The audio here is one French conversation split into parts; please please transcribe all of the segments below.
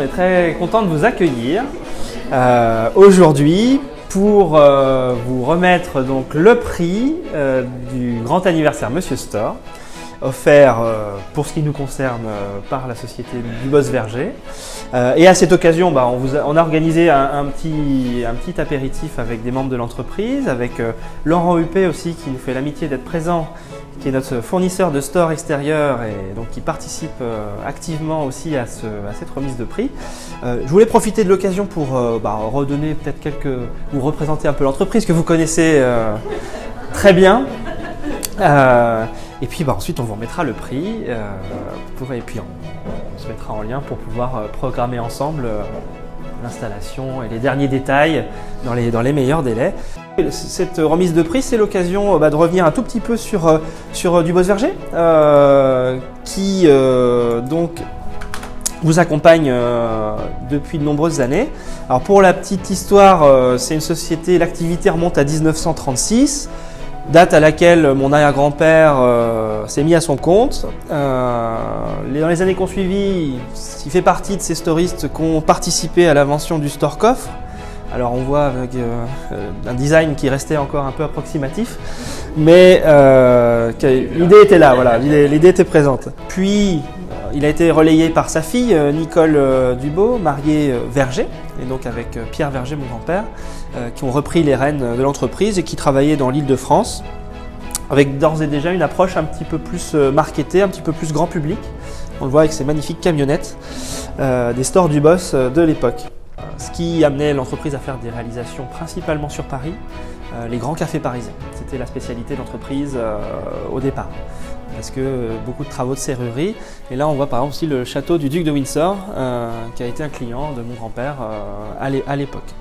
est très content de vous accueillir aujourd'hui pour vous remettre donc le prix du grand anniversaire Monsieur Store, offert pour ce qui nous concerne par la société du Boss Verger. Et à cette occasion, on a organisé un petit apéritif avec des membres de l'entreprise, avec Laurent Huppé aussi qui nous fait l'amitié d'être présent, qui est notre fournisseur de store extérieur et donc qui participe activement aussi à cette remise de prix. Je voulais profiter de l'occasion pour redonner peut-être vous représenter un peu l'entreprise que vous connaissez très bien. Et puis ensuite on vous remettra le prix et puis on se mettra en lien pour pouvoir programmer ensemble l'installation et les derniers détails dans les meilleurs délais. Cette remise de prix, c'est l'occasion de revenir un tout petit peu sur du Boss Verger qui donc vous accompagne depuis de nombreuses années. Alors pour la petite histoire, c'est une société, l'activité remonte à 1936. Date à laquelle mon arrière-grand-père s'est mis à son compte. Dans les années qui ont suivi, il fait partie de ces storistes qui ont participé à l'invention du store coffre. Alors on voit avec un design qui restait encore un peu approximatif, mais l'idée était là, voilà, l'idée était présente. Puis il a été relayé par sa fille Nicole Dubo, mariée Verger, et donc avec Pierre Verger, mon grand-père, qui ont repris les rênes de l'entreprise et qui travaillaient dans l'Île-de-France, avec d'ores et déjà une approche un petit peu plus marketée, un petit peu plus grand public. On le voit avec ces magnifiques camionnettes des stores du Boss de l'époque. Ce qui amenait l'entreprise à faire des réalisations principalement sur Paris, les grands cafés parisiens. C'était la spécialité de l'entreprise au départ, parce que beaucoup de travaux de serrurerie. Et là on voit par exemple aussi le château du duc de Windsor, qui a été un client de mon grand-père à l'époque.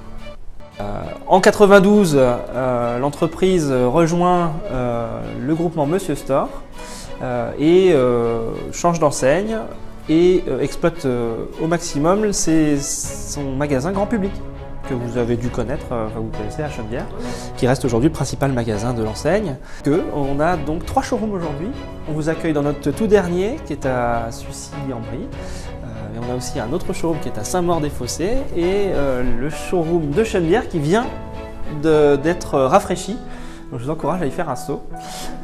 En 92, l'entreprise rejoint le groupement Monsieur Store et change d'enseigne et exploite au maximum son magasin grand public que vous avez dû connaître, vous connaissez à Chenevière, qui reste aujourd'hui le principal magasin de l'enseigne. On a donc 3 showrooms aujourd'hui. On vous accueille dans notre tout dernier qui est à Sucy-en-Brie. Et on a aussi un autre showroom qui est à Saint-Maur-des-Fossés et le showroom de Chenevière qui vient d'être rafraîchi. Donc je vous encourage à y faire un saut.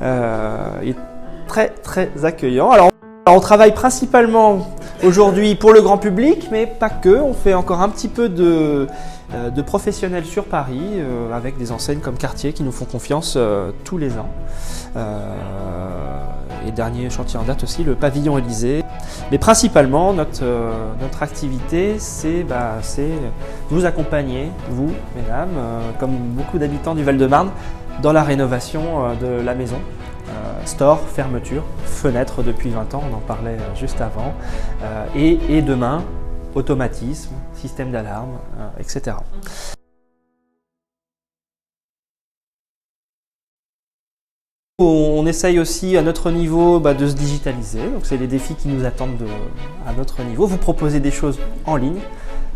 Il est très très accueillant. Alors on travaille principalement aujourd'hui pour le grand public, mais pas que. On fait encore un petit peu de professionnels sur Paris avec des enseignes comme Cartier qui nous font confiance tous les ans. Et dernier chantier en date aussi, le pavillon Élysée. Mais principalement, notre activité, c'est vous accompagner, vous, mesdames, comme beaucoup d'habitants du Val-de-Marne, dans la rénovation de la maison. Store, fermeture, fenêtre depuis 20 ans, on en parlait juste avant. Et demain, automatisme, système d'alarme, etc. On essaye aussi à notre niveau de se digitaliser, donc c'est les défis qui nous attendent à notre niveau. Vous proposez des choses en ligne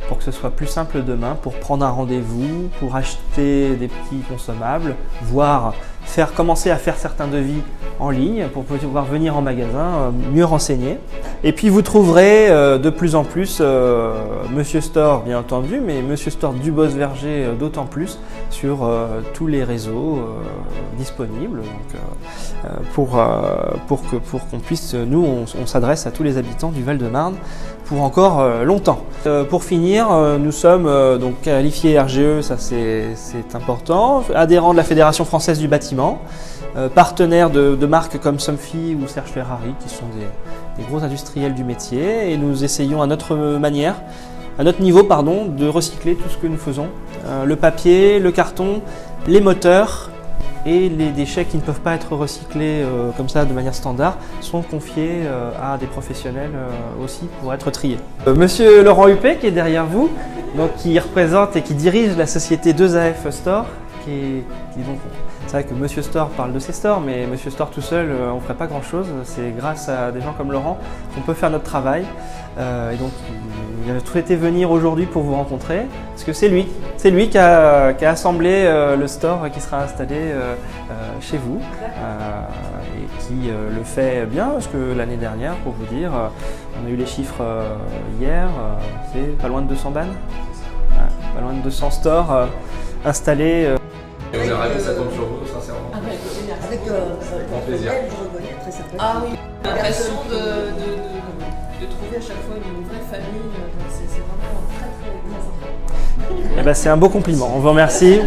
pour que ce soit plus simple demain, pour prendre un rendez-vous, pour acheter des petits consommables, voire commencer à faire certains devis en ligne pour pouvoir venir en magasin mieux renseigner. Et puis vous trouverez de plus en plus Monsieur Store bien entendu, mais Monsieur Store du Boss Verger d'autant plus sur tous les réseaux disponibles. Donc, pour qu'on puisse, nous on s'adresse à tous les habitants du Val-de-Marne pour encore longtemps. Pour finir, nous sommes donc qualifiés RGE, ça c'est important, adhérents de la Fédération française du bâtiment, partenaires de marques comme Somfy ou Serge Ferrari qui sont des gros industriels du métier, et nous essayons à notre niveau, de recycler tout ce que nous faisons, le papier, le carton, les moteurs. Et les déchets qui ne peuvent pas être recyclés comme ça de manière standard sont confiés à des professionnels aussi pour être triés. Monsieur Laurent Huppé qui est derrière vous, donc qui représente et qui dirige la société 2AF Store, c'est vrai que Monsieur Store parle de ses stores, mais Monsieur Store tout seul, on ne ferait pas grand chose. C'est grâce à des gens comme Laurent qu'on peut faire notre travail. Et donc il a souhaité venir aujourd'hui pour vous rencontrer, parce que c'est lui qui a assemblé le store qui sera installé chez vous, et qui le fait bien, parce que l'année dernière, pour vous dire, on a eu les chiffres hier, c'est pas loin de 200 bannes, pas loin de 200 stores installés. Et on aimerait que ça tombe sur vous, sincèrement. Avec grand plaisir. Je reconnais, très sympathique. Ah oui, l'impression de trouver à chaque fois une vraie famille, c'est vraiment très très sympa. Eh ben, c'est un beau compliment, on vous remercie.